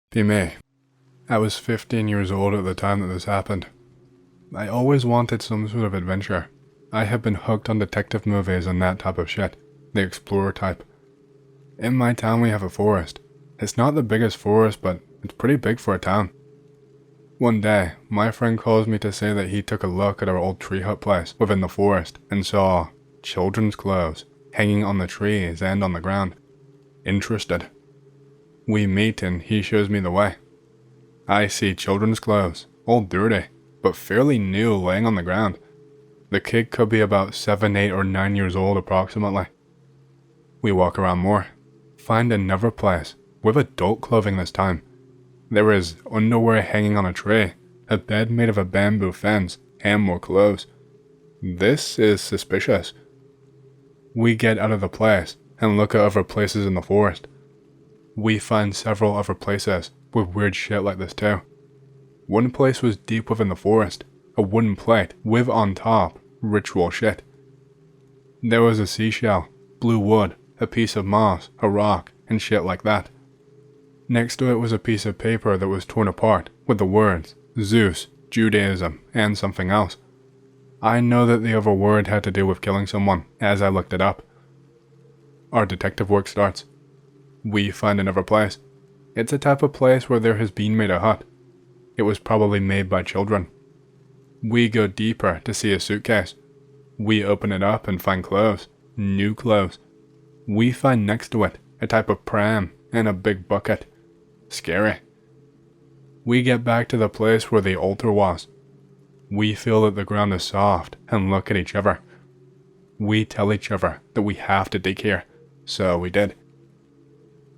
Be me. I was 15 years old at the time that this happened. I always wanted some sort of adventure. I have been hooked on detective movies and that type of shit, the explorer type. In my town we have a forest. It's not the biggest forest, but it's pretty big for a town. One day, my friend calls me to say that he took a look at our old tree hut place within the forest and saw children's clothes hanging on the trees and on the ground. Interested. We meet and he shows me the way. I see children's clothes, all dirty, but fairly new, laying on the ground. The kid could be about 7, 8, or 9 years old approximately. We walk around more, find another place, with adult clothing this time. There is underwear hanging on a tree, a bed made of a bamboo fence, and more clothes. This is suspicious. We get out of the place and look at other places in the forest. We find several other places with weird shit like this too. One place was deep within the forest, a wooden plate with on top ritual shit. There was a seashell, blue wood, a piece of moss, a rock, and shit like that. Next to it was a piece of paper that was torn apart with the words Zeus, Judaism, and something else. I know that the other word had to do with killing someone as I looked it up. Our detective work starts. We find another place. It's a type of place where there has been made a hut. It was probably made by children. We go deeper to see a suitcase. We open it up and find clothes, new clothes. We find next to it a type of pram and a big bucket. Scary. We get back to the place where the altar was. We feel that the ground is soft and look at each other. We tell each other that we have to dig here, so we did.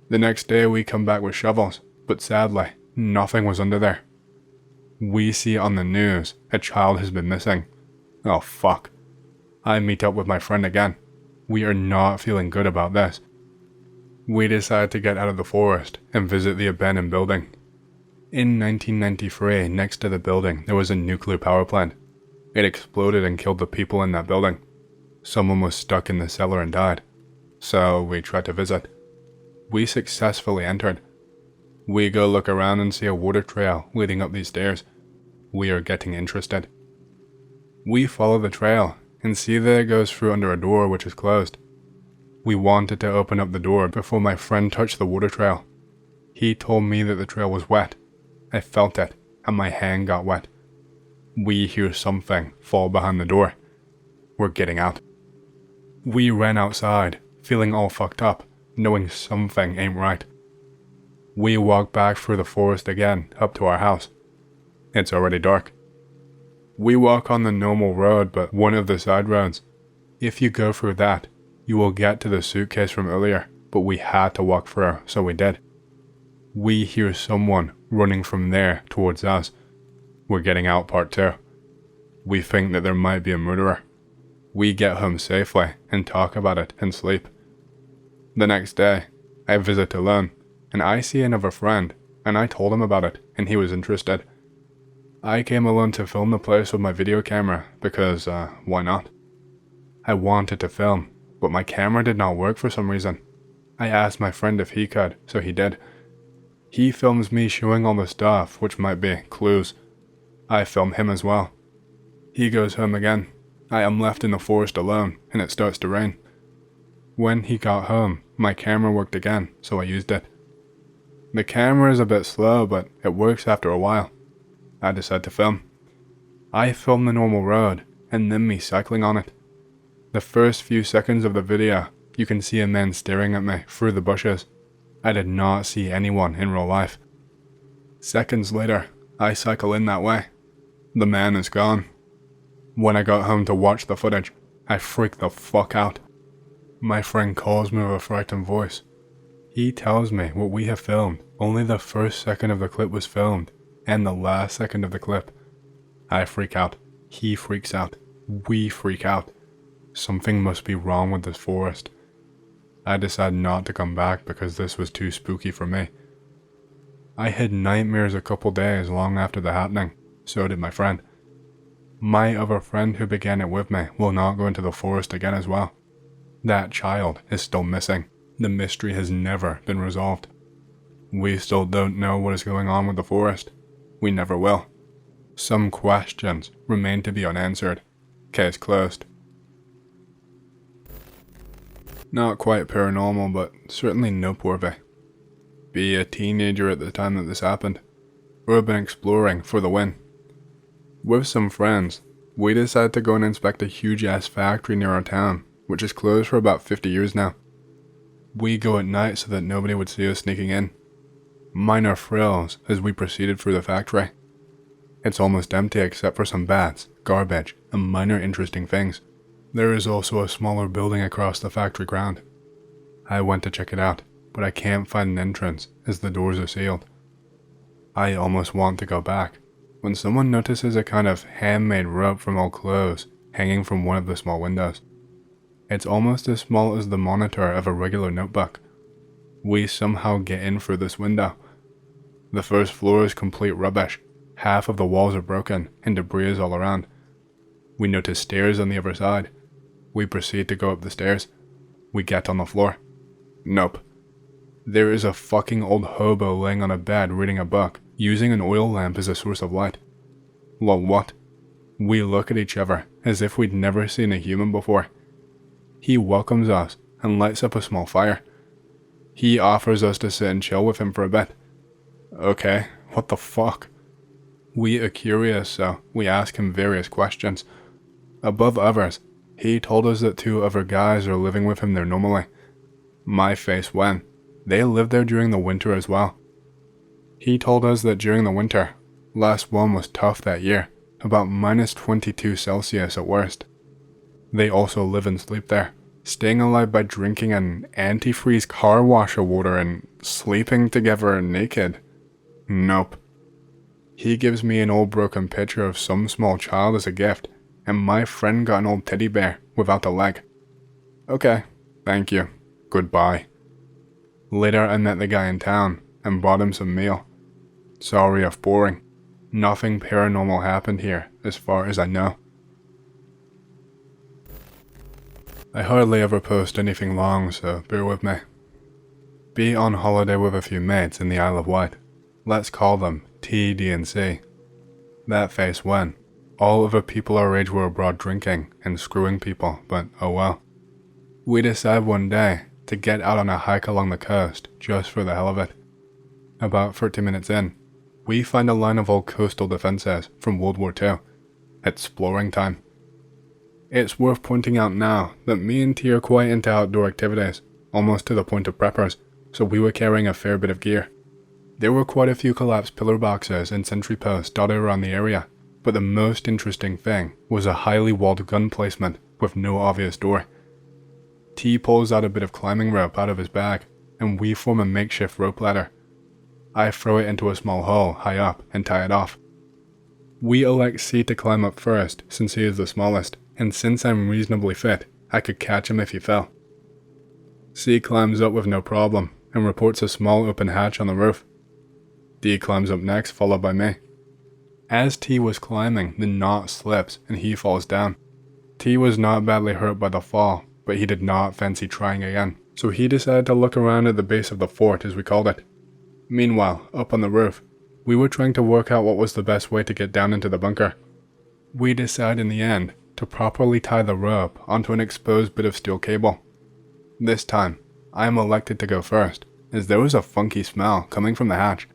The next day we come back with shovels, but sadly, nothing was under there. We see on the news a child has been missing. Oh fuck. I meet up with my friend again. We are not feeling good about this. We decide to get out of the forest and visit the abandoned building. In 1993, next to the building, there was a nuclear power plant. It exploded and killed the people in that building. Someone was stuck in the cellar and died. So we tried to visit. We successfully entered. We go look around and see a water trail leading up these stairs. We are getting interested. We follow the trail and see that it goes through under a door which is closed. We wanted to open up the door before my friend touched the water trail. He told me that the trail was wet. I felt it, and my hand got wet. We hear something fall behind the door. We're getting out. We ran outside, feeling all fucked up, knowing something ain't right. We walk back through the forest again, up to our house. It's already dark. We walk on the normal road, but one of the side roads. If you go through that, you will get to the suitcase from earlier, but we had to walk through, so we did. We hear someone running from there towards us. We're getting out part 2. We think that there might be a murderer. We get home safely and talk about it and sleep. The next day, I visit alone, and I see another friend, and I told him about it, and he was interested. I came alone to film the place with my video camera, because, why not? I wanted to film, but my camera did not work for some reason. I asked my friend if he could, so he did. He films me showing all the stuff, which might be clues. I film him as well. He goes home again. I am left in the forest alone, and it starts to rain. When he got home, my camera worked again, so I used it. The camera is a bit slow, but it works after a while. I decide to film. I film the normal road, and then me cycling on it. The first few seconds of the video, you can see a man staring at me through the bushes. I did not see anyone in real life. Seconds later, I cycle in that way. The man is gone. When I got home to watch the footage, I freaked the fuck out. My friend calls me with a frightened voice. He tells me what we have filmed, only the first second of the clip was filmed, and the last second of the clip. I freak out. He freaks out. We freak out. Something must be wrong with this forest. I decide not to come back because this was too spooky for me. I had nightmares a couple days long after the happening, so did my friend. My other friend who began it with me will not go into the forest again as well. That child is still missing. The mystery has never been resolved. We still don't know what is going on with the forest. We never will. Some questions remain to be unanswered. Case closed. Not quite paranormal, but certainly noteworthy. Be a teenager at the time that this happened. Urban exploring for the win. With some friends, we decided to go and inspect a huge-ass factory near our town, which is closed for about 50 years now. We go at night so that nobody would see us sneaking in. Minor thrills as we proceeded through the factory. It's almost empty except for some bats, garbage, and minor interesting things. There is also a smaller building across the factory ground. I went to check it out, but I can't find an entrance as the doors are sealed. I almost want to go back, when someone notices a kind of handmade rope from old clothes hanging from one of the small windows. It's almost as small as the monitor of a regular notebook. We somehow get in through this window. The first floor is complete rubbish. Half of the walls are broken and debris is all around. We notice stairs on the other side. We proceed to go up the stairs. We get on the floor. Nope. There is a fucking old hobo laying on a bed reading a book, using an oil lamp as a source of light. Well, what? We look at each other as if we'd never seen a human before. He welcomes us and lights up a small fire. He offers us to sit and chill with him for a bit. Okay, what the fuck? We are curious, so we ask him various questions. Above others, he told us that 2 other guys are living with him there normally. My face went. They lived there during the winter as well. He told us that during the winter, last one was tough that year, about minus 22 Celsius at worst. They also live and sleep there, staying alive by drinking an antifreeze car washer water and sleeping together naked. Nope. He gives me an old broken picture of some small child as a gift, and my friend got an old teddy bear without a leg. Okay, thank you. Goodbye. Later I met the guy in town and bought him some meal. Sorry if boring. Nothing paranormal happened here as far as I know. I hardly ever post anything long, so bear with me. Be on holiday with a few mates in the Isle of Wight. Let's call them T, D, and C. That face when. All of the people our age were abroad drinking and screwing people, but oh well. We decide one day to get out on a hike along the coast just for the hell of it. About 30 minutes in, we find a line of old coastal defenses from World War II. Exploring time. It's worth pointing out now that me and T are quite into outdoor activities, almost to the point of preppers, so we were carrying a fair bit of gear. There were quite a few collapsed pillar boxes and sentry posts dotted around the area, but the most interesting thing was a highly walled gun placement with no obvious door. T pulls out a bit of climbing rope out of his bag, and we form a makeshift rope ladder. I throw it into a small hole high up and tie it off. We elect C to climb up first since he is the smallest, and since I'm reasonably fit, I could catch him if he fell. C climbs up with no problem and reports a small open hatch on the roof. D climbs up next, followed by me. As T was climbing, the knot slips and he falls down. T was not badly hurt by the fall, but he did not fancy trying again, so he decided to look around at the base of the fort, as we called it. Meanwhile, up on the roof, we were trying to work out what was the best way to get down into the bunker. We decide in the end to properly tie the rope onto an exposed bit of steel cable. This time, I am elected to go first, as there was a funky smell coming from the hatch.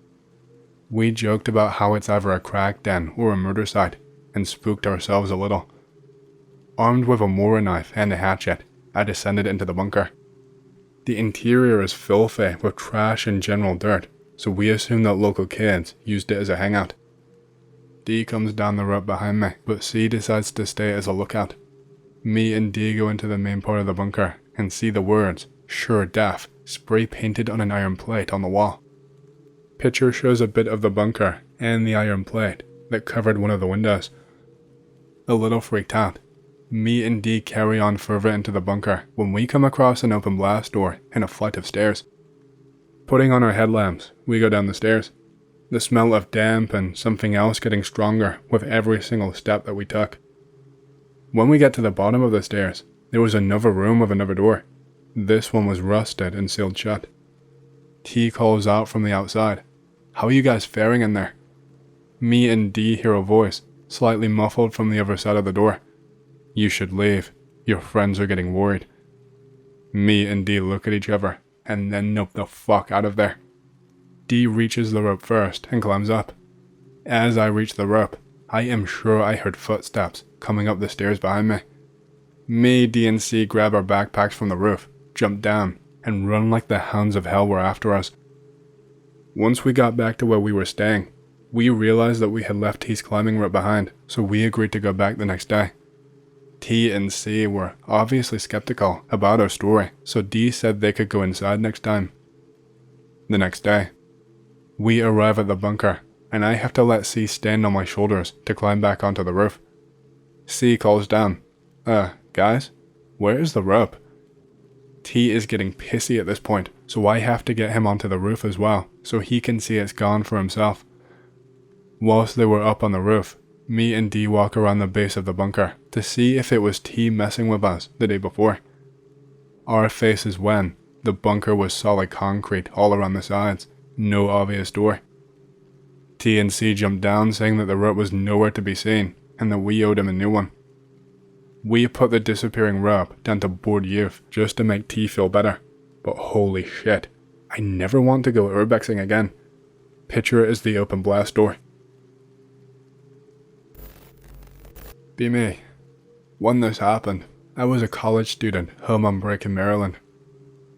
We joked about how it's either a crack den or a murder site, and spooked ourselves a little. Armed with a Mora knife and a hatchet, I descended into the bunker. The interior is filthy with trash and general dirt, so we assume that local kids used it as a hangout. D comes down the rope behind me, but C decides to stay as a lookout. Me and D go into the main part of the bunker and see the words, "Sure Death," spray painted on an iron plate on the wall. Picture shows a bit of the bunker and the iron plate that covered one of the windows. A little freaked out, me and D carry on further into the bunker when we come across an open blast door and a flight of stairs. Putting on our headlamps, we go down the stairs. The smell of damp and something else getting stronger with every single step that we took. When we get to the bottom of the stairs, there was another room with another door. This one was rusted and sealed shut. T calls out from the outside. How are you guys faring in there? Me and D hear a voice, slightly muffled from the other side of the door. You should leave. Your friends are getting worried. Me and D look at each other, and then nope the fuck out of there. D reaches the rope first and climbs up. As I reach the rope, I am sure I heard footsteps coming up the stairs behind me. Me, D, and C grab our backpacks from the roof, jump down, and run like the hounds of hell were after us. Once we got back to where we were staying, we realized that we had left T's climbing rope behind, so we agreed to go back the next day. T and C were obviously skeptical about our story, so D said they could go inside next time. The next day, we arrive at the bunker, and I have to let C stand on my shoulders to climb back onto the roof. C calls down, guys, where is the rope? T is getting pissy at this point, so I have to get him onto the roof as well, so he can see it's gone for himself. Whilst they were up on the roof, me and D walk around the base of the bunker to see if it was T messing with us the day before. Our faces when the bunker was solid concrete all around the sides, no obvious door. T and C jumped down saying that the rope was nowhere to be seen and that we owed him a new one. We put the disappearing rope down to bored youth just to make T feel better, but holy shit, I never want to go urbexing again. Picture it as the open blast door. Be me. When this happened, I was a college student home on break in Maryland.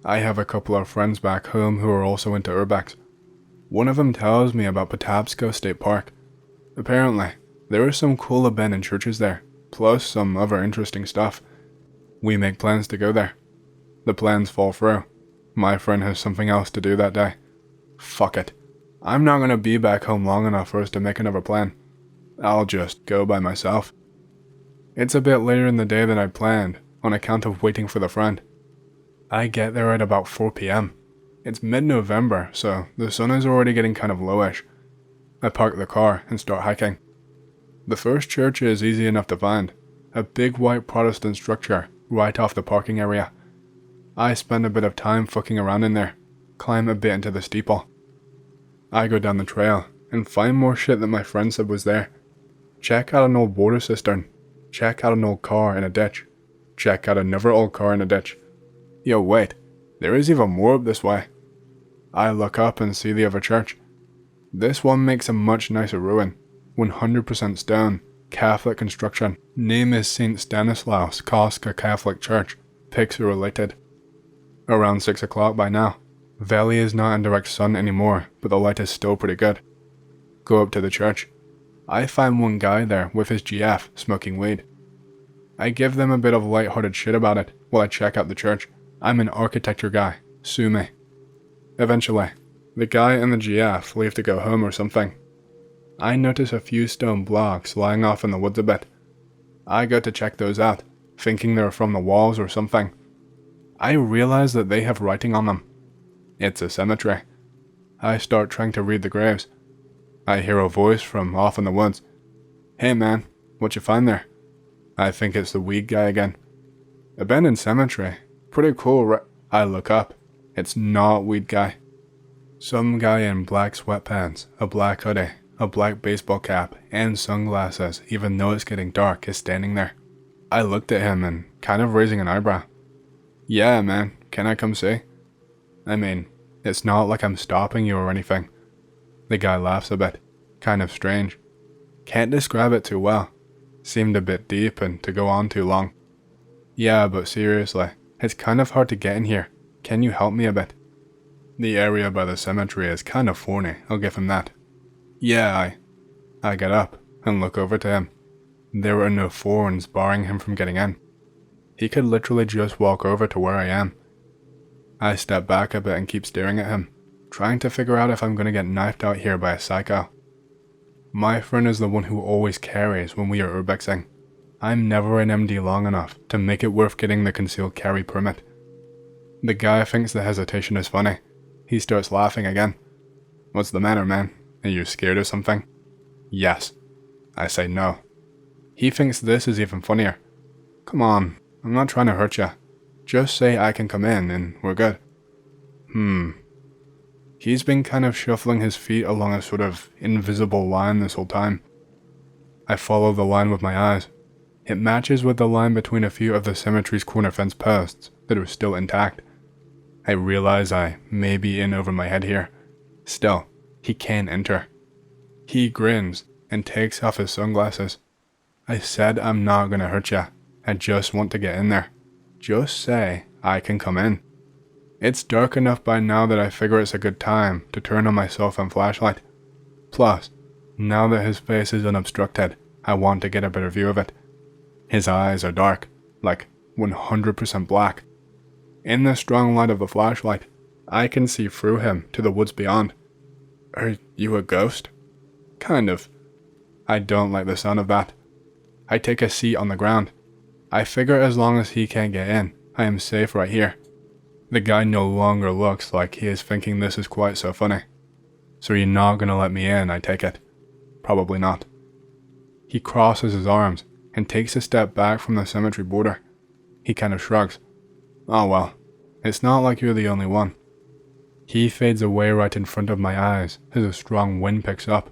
I have a couple of friends back home who are also into urbex. One of them tells me about Patapsco State Park. Apparently, there are some cool abandoned churches there, plus some other interesting stuff. We make plans to go there. The plans fall through. My friend has something else to do that day. Fuck it. I'm not gonna be back home long enough for us to make another plan. I'll just go by myself. It's a bit later in the day than I'd planned, on account of waiting for the friend. I get there at about 4 p.m. It's mid-November, so the sun is already getting kind of lowish. I park the car and start hiking. The first church is easy enough to find, a big white Protestant structure right off the parking area. I spend a bit of time fucking around in there, climb a bit into the steeple. I go down the trail and find more shit that my friend said was there. Check out an old water cistern. Check out an old car in a ditch. Check out another old car in a ditch. Yo, wait, there is even more up this way. I look up and see the other church. This one makes a much nicer ruin, 100% stone, Catholic construction. Name is St. Stanislaus Kostka Catholic Church, pics are related. Around 6 o'clock by now. Valley is not in direct sun anymore, but the light is still pretty good. Go up to the church. I find one guy there with his GF smoking weed. I give them a bit of light-hearted shit about it while I check out the church. I'm an architecture guy, sue me. Eventually, the guy and the GF leave to go home or something. I notice a few stone blocks lying off in the woods a bit. I go to check those out, thinking they're from the walls or something. I realize that they have writing on them. It's a cemetery. I start trying to read the graves. I hear a voice from off in the woods. Hey man, what you find there? I think it's the weed guy again. Abandoned cemetery. Pretty cool, right? I look up. It's not weed guy. Some guy in black sweatpants, a black hoodie, a black baseball cap, and sunglasses, even though it's getting dark, is standing there. I looked at him and kind of raising an eyebrow. Yeah man, can I come see? I mean, it's not like I'm stopping you or anything. The guy laughs a bit, kind of strange. Can't describe it too well. Seemed a bit deep and to go on too long. Yeah, but seriously, it's kind of hard to get in here. Can you help me a bit? The area by the cemetery is kind of thorny, I'll give him that. Yeah, I get up and look over to him. There are no thorns barring him from getting in. He could literally just walk over to where I am. I step back a bit and keep staring at him, trying to figure out if I'm gonna get knifed out here by a psycho. My friend is the one who always carries when we are urbexing. I'm never in MD long enough to make it worth getting the concealed carry permit. The guy thinks the hesitation is funny. He starts laughing again. What's the matter, man? Are you scared of something? Yes. I say no. He thinks this is even funnier. Come on, I'm not trying to hurt ya. Just say I can come in and we're good. He's been kind of shuffling his feet along a sort of invisible line this whole time. I follow the line with my eyes. It matches with the line between a few of the cemetery's corner fence posts that are still intact. I realize I may be in over my head here. Still, he can enter. He grins and takes off his sunglasses. I said I'm not gonna hurt ya. I just want to get in there. Just say I can come in. It's dark enough by now that I figure it's a good time to turn on my cell phone flashlight. Plus, now that his face is unobstructed, I want to get a better view of it. His eyes are dark, like 100% black. In the strong light of the flashlight, I can see through him to the woods beyond. Are you a ghost? Kind of. I don't like the sound of that. I take a seat on the ground. I figure as long as he can't get in, I am safe right here. The guy no longer looks like he is thinking this is quite so funny. So you're not gonna let me in, I take it. Probably not. He crosses his arms and takes a step back from the cemetery border. He kind of shrugs. Oh well, it's not like you're the only one. He fades away right in front of my eyes as a strong wind picks up.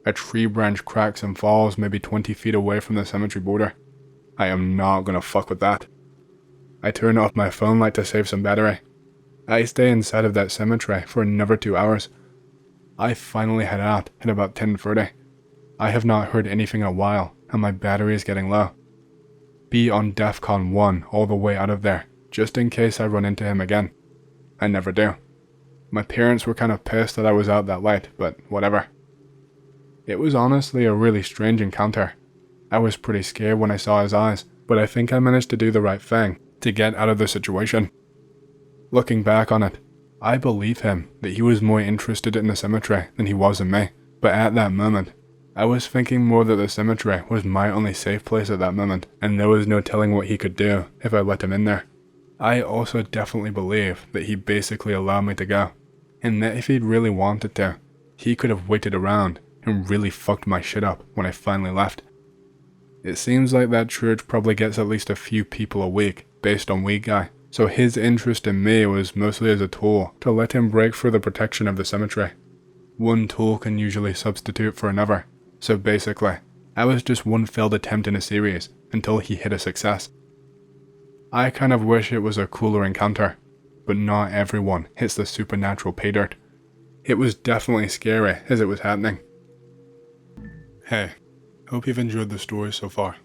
A tree branch cracks and falls maybe 20 feet away from the cemetery border. I am not gonna fuck with that. I turn off my phone light to save some battery. I stay inside of that cemetery for another 2 hours. I finally head out at about 10:30. I have not heard anything in a while, and my battery is getting low. Be on DEFCON 1 all the way out of there, just in case I run into him again. I never do. My parents were kind of pissed that I was out that late, but whatever. It was honestly a really strange encounter. I was pretty scared when I saw his eyes, but I think I managed to do the right thing to get out of the situation. Looking back on it, I believe him that he was more interested in the cemetery than he was in me, but at that moment, I was thinking more that the cemetery was my only safe place at that moment, and there was no telling what he could do if I let him in there. I also definitely believe that he basically allowed me to go, and that if he'd really wanted to, he could have waited around and really fucked my shit up when I finally left. It seems like that church probably gets at least a few people a week based on weed guy, so his interest in me was mostly as a tool to let him break through the protection of the cemetery. One tool can usually substitute for another, so basically, I was just one failed attempt in a series until he hit a success. I kind of wish it was a cooler encounter, but not everyone hits the supernatural pay dirt. It was definitely scary as it was happening. Hey, hope you've enjoyed the story so far.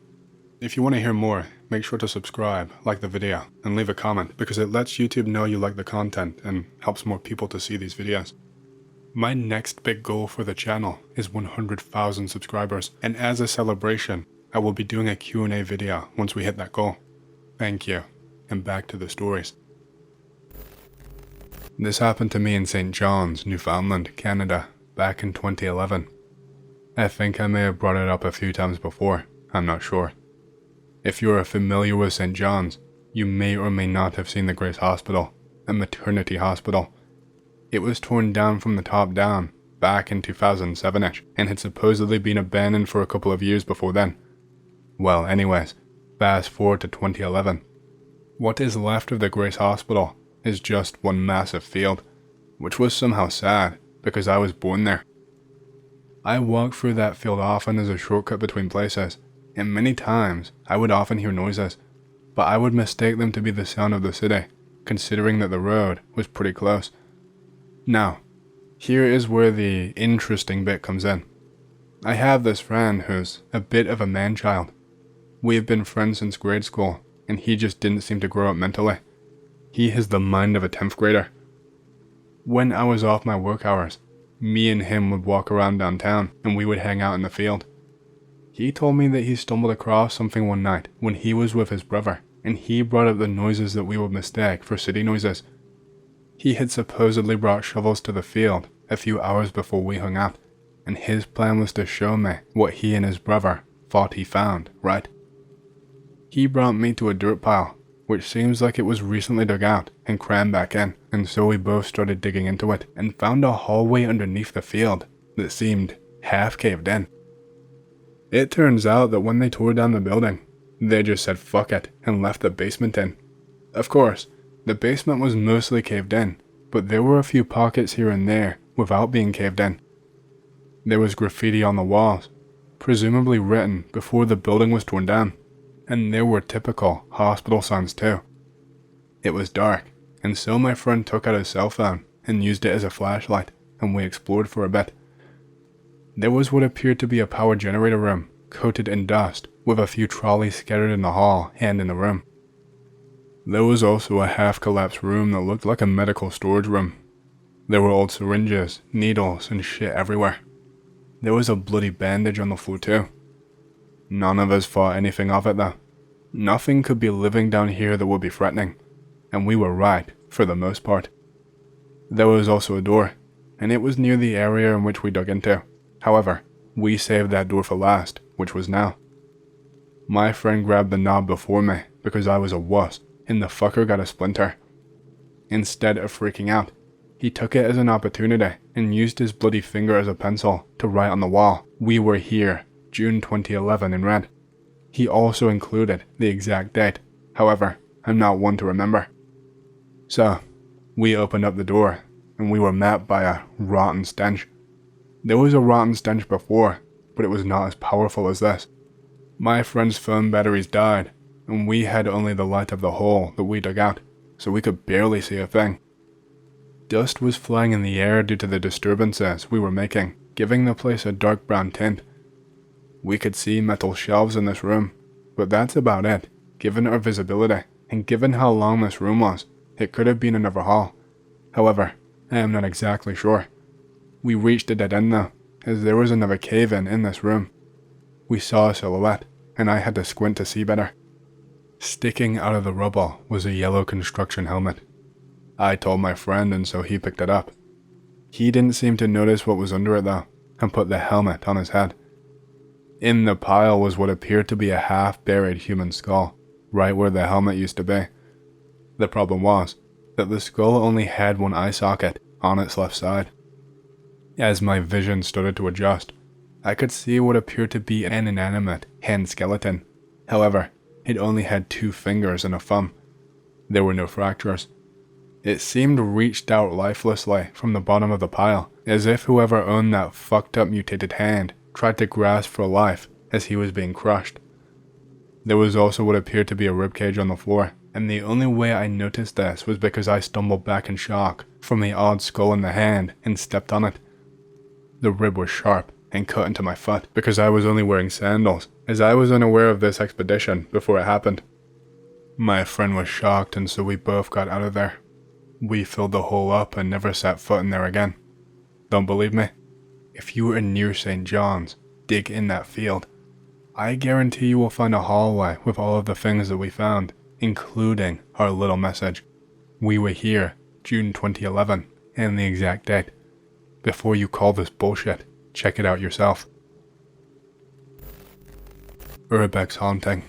If you want to hear more, make sure to subscribe, like the video, and leave a comment because it lets YouTube know you like the content and helps more people to see these videos. My next big goal for the channel is 100,000 subscribers, and as a celebration, I will be doing a Q&A video once we hit that goal. Thank you, and back to the stories. This happened to me in St. John's, Newfoundland, Canada, back in 2011. I think I may have brought it up a few times before, I'm not sure. If you are familiar with St. John's, you may or may not have seen the Grace Hospital, a maternity hospital. It was torn down from the top down back in 2007-ish and had supposedly been abandoned for a couple of years before then. Well, anyways, fast forward to 2011. What is left of the Grace Hospital is just one massive field, which was somehow sad because I was born there. I walked through that field often as a shortcut between places, and many times I would often hear noises, but I would mistake them to be the sound of the city, considering that the road was pretty close. Now, here is where the interesting bit comes in. I have this friend who's a bit of a man-child. We have been friends since grade school, and he just didn't seem to grow up mentally. He has the mind of a 10th grader. When I was off my work hours, me and him would walk around downtown, and we would hang out in the field. He told me that he stumbled across something one night when he was with his brother, and he brought up the noises that we would mistake for city noises. He had supposedly brought shovels to the field a few hours before we hung out, and his plan was to show me what he and his brother thought he found, right? He brought me to a dirt pile, which seems like it was recently dug out and crammed back in, and so we both started digging into it and found a hallway underneath the field that seemed half caved in. It turns out that when they tore down the building, they just said fuck it and left the basement in. Of course, the basement was mostly caved in, but there were a few pockets here and there without being caved in. There was graffiti on the walls, presumably written before the building was torn down, and there were typical hospital signs too. It was dark, and so my friend took out his cell phone and used it as a flashlight, and we explored for a bit. There was what appeared to be a power generator room, coated in dust, with a few trolleys scattered in the hall and in the room. There was also a half-collapsed room that looked like a medical storage room. There were old syringes, needles, and shit everywhere. There was a bloody bandage on the floor too. None of us thought anything of it though. Nothing could be living down here that would be threatening, and we were right for the most part. There was also a door, and it was near the area in which we dug into. However, we saved that door for last, which was now. My friend grabbed the knob before me because I was a wuss, and the fucker got a splinter. Instead of freaking out, he took it as an opportunity and used his bloody finger as a pencil to write on the wall, "We were here, June 2011" in red. He also included the exact date. However, I'm not one to remember. So, we opened up the door, and we were met by a rotten stench. There was a rotten stench before, but it was not as powerful as this. My friend's phone batteries died, and we had only the light of the hole that we dug out, so we could barely see a thing. Dust was flying in the air due to the disturbances we were making, giving the place a dark brown tint. We could see metal shelves in this room, but that's about it. Given our visibility, and given how long this room was, it could have been another hall. However, I am not exactly sure. We reached a dead end though, as there was another cave-in in this room. We saw a silhouette, and I had to squint to see better. Sticking out of the rubble was a yellow construction helmet. I told my friend, and so he picked it up. He didn't seem to notice what was under it though, and put the helmet on his head. In the pile was what appeared to be a half-buried human skull, right where the helmet used to be. The problem was that the skull only had one eye socket on its left side. As my vision started to adjust, I could see what appeared to be an inanimate hand skeleton. However, it only had 2 fingers and a thumb. There were no fractures. It seemed reached out lifelessly from the bottom of the pile, as if whoever owned that fucked up mutated hand tried to grasp for life as he was being crushed. There was also what appeared to be a ribcage on the floor, and the only way I noticed this was because I stumbled back in shock from the odd skull in the hand and stepped on it. The rib was sharp and cut into my foot because I was only wearing sandals, as I was unaware of this expedition before it happened. My friend was shocked, and so we both got out of there. We filled the hole up and never set foot in there again. Don't believe me? If you are near St. John's, dig in that field. I guarantee you will find a hallway with all of the things that we found, including our little message. We were here, June 2011, and the exact date. Before you call this bullshit, check it out yourself. Vermont Haunting.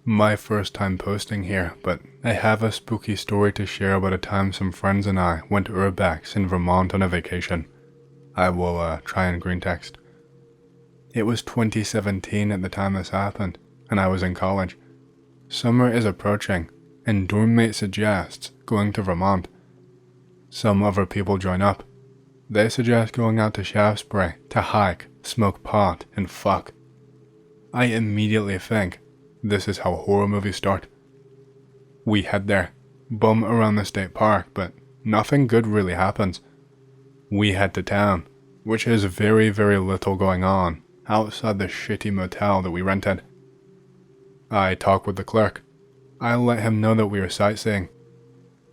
My first time posting here, but I have a spooky story to share about a time some friends and I went to Urbex in Vermont on a vacation. I will try and green text. It was 2017 at the time this happened, and I was in college. Summer is approaching, and dorm mate suggests going to Vermont. Some other people join up. They suggest going out to Shaftesbury to hike, smoke pot, and fuck. I immediately think, this is how horror movies start. We head there, bum around the state park, but nothing good really happens. We head to town, which has very, very little going on outside the shitty motel that we rented. I talk with the clerk. I let him know that we are sightseeing.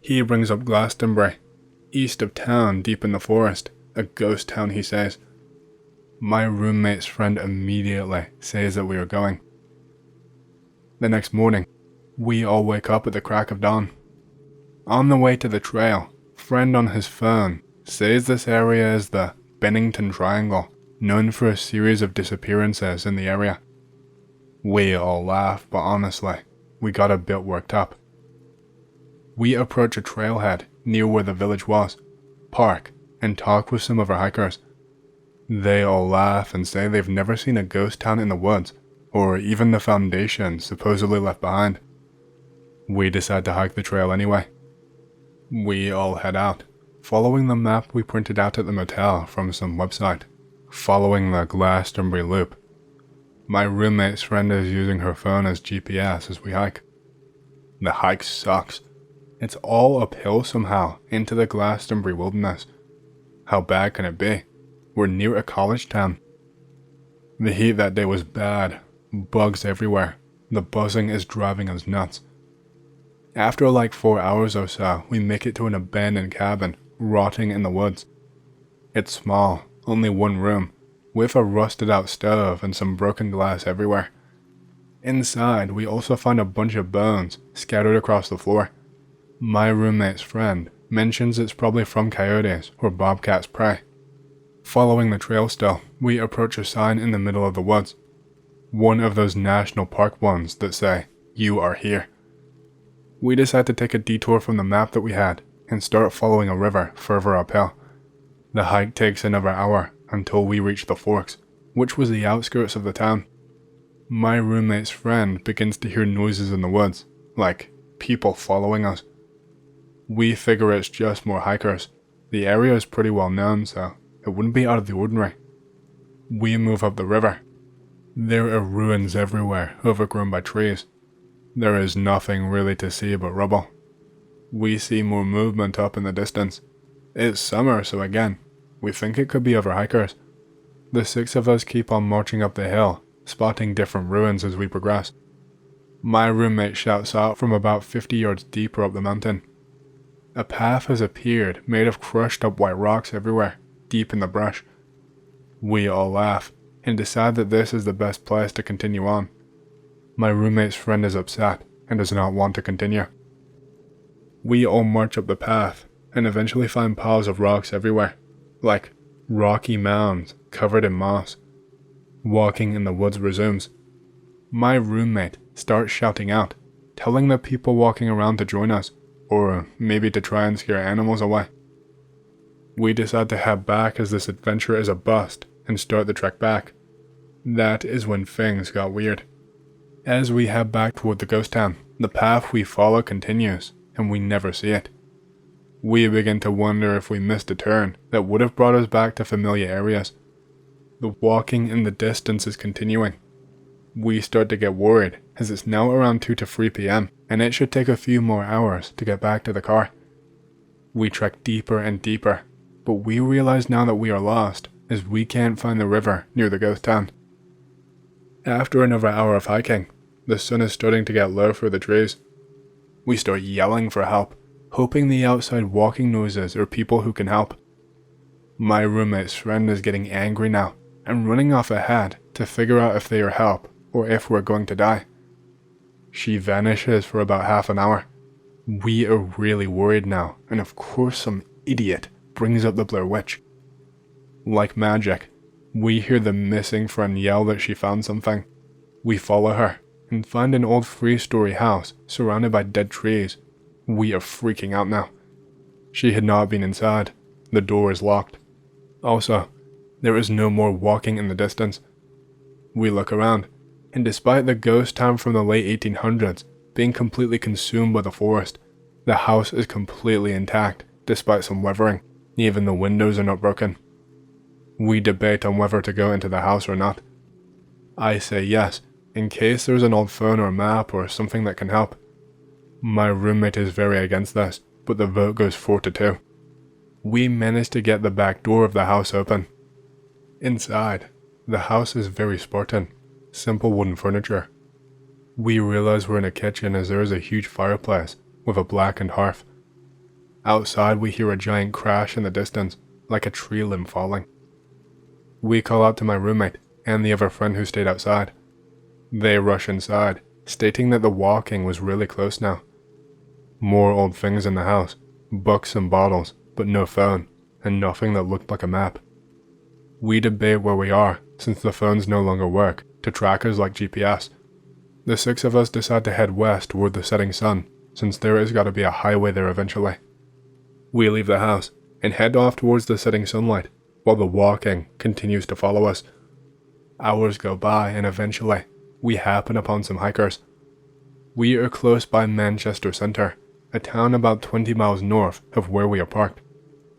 He brings up Glastonbury, east of town, deep in the forest, a ghost town, he says. My roommate's friend immediately says that we are going. The next morning, we all wake up at the crack of dawn. On the way to the trail, friend on his phone says this area is the Bennington Triangle, known for a series of disappearances in the area. We all laugh, but honestly, we got a bit worked up. We approach a trailhead near where the village was, park, and talk with some of our hikers. They all laugh and say they've never seen a ghost town in the woods, or even the foundation supposedly left behind. We decide to hike the trail anyway. We all head out, following the map we printed out at the motel from some website, following the Glastonbury loop. My roommate's friend is using her phone as GPS as we hike. The hike sucks. It's all uphill somehow into the Glastonbury wilderness. How bad can it be? We're near a college town. The heat that day was bad, bugs everywhere. The buzzing is driving us nuts. After like 4 hours or so, we make it to an abandoned cabin, rotting in the woods. It's small, only one room, with a rusted out stove and some broken glass everywhere. Inside, we also find a bunch of bones scattered across the floor. My roommate's friend mentions it's probably from coyotes or bobcats' prey. Following the trail still, we approach a sign in the middle of the woods. One of those national park ones that say, "You are here." We decide to take a detour from the map that we had and start following a river further uphill. The hike takes another hour until we reach the forks, which was the outskirts of the town. My roommate's friend begins to hear noises in the woods, like people following us. We figure it's just more hikers. The area is pretty well known, so it wouldn't be out of the ordinary. We move up the river. There are ruins everywhere, overgrown by trees. There is nothing really to see but rubble. We see more movement up in the distance. It's summer, so again, we think it could be other hikers. The 6 of us keep on marching up the hill, spotting different ruins as we progress. My roommate shouts out from about 50 yards deeper up the mountain. A path has appeared made of crushed up white rocks everywhere, deep in the brush. We all laugh and decide that this is the best place to continue on. My roommate's friend is upset and does not want to continue. We all march up the path and eventually find piles of rocks everywhere, like rocky mounds covered in moss. Walking in the woods resumes. My roommate starts shouting out, telling the people walking around to join us, or maybe to try and scare animals away. We decide to head back as this adventure is a bust and start the trek back. That is when things got weird. As we head back toward the ghost town, the path we follow continues, and we never see it. We begin to wonder if we missed a turn that would have brought us back to familiar areas. The walking in the distance is continuing. We start to get worried as it's now around 2 to 3 p.m. and it should take a few more hours to get back to the car. We trek deeper and deeper, but we realize now that we are lost as we can't find the river near the ghost town. After another hour of hiking, the sun is starting to get low through the trees. We start yelling for help, hoping the outside walking noises are people who can help. My roommate's friend is getting angry now and running off ahead to figure out if they are help or if we're going to die. She vanishes for about half an hour. We are really worried now, and of course some idiot brings up the Blair Witch. Like magic, we hear the missing friend yell that she found something. We follow her and find an old 3-story house surrounded by dead trees. We are freaking out now. She had not been inside. The door is locked. Also, there is no more walking in the distance. We look around, and despite the ghost town from the late 1800s being completely consumed by the forest, the house is completely intact despite some weathering. Even the windows are not broken. We debate on whether to go into the house or not. I say yes, in case there's an old phone or map or something that can help. My roommate is very against this, but the vote goes 4 to 2. We manage to get the back door of the house open. Inside, the house is very Spartan, simple wooden furniture. We realize we're in a kitchen as there is a huge fireplace with a blackened hearth. Outside we hear a giant crash in the distance, like a tree limb falling. We call out to my roommate and the other friend who stayed outside. They rush inside, stating that the walking was really close now. More old things in the house, books and bottles, but no phone, and nothing that looked like a map. We debate where we are, since the phones no longer work, to track us like GPS. The 6 of us decide to head west toward the setting sun, since there has got to be a highway there eventually. We leave the house, and head off towards the setting sunlight, while the walking continues to follow us. Hours go by, and eventually, we happen upon some hikers. We are close by Manchester Centre, a town about 20 miles north of where we are parked.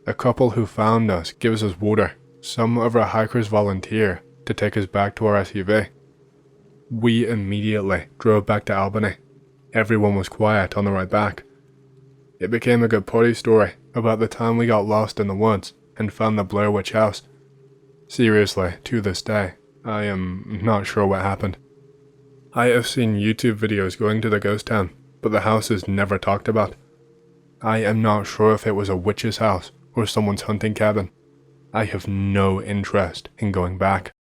A couple who found us gives us water. Some of our hikers volunteer to take us back to our SUV. We immediately drove back to Albany. Everyone was quiet on the ride back. It became a good party story about the time we got lost in the woods and found the Blair Witch house. Seriously, to this day, I am not sure what happened. I have seen YouTube videos going to the ghost town, but the house is never talked about. I am not sure if it was a witch's house or someone's hunting cabin. I have no interest in going back.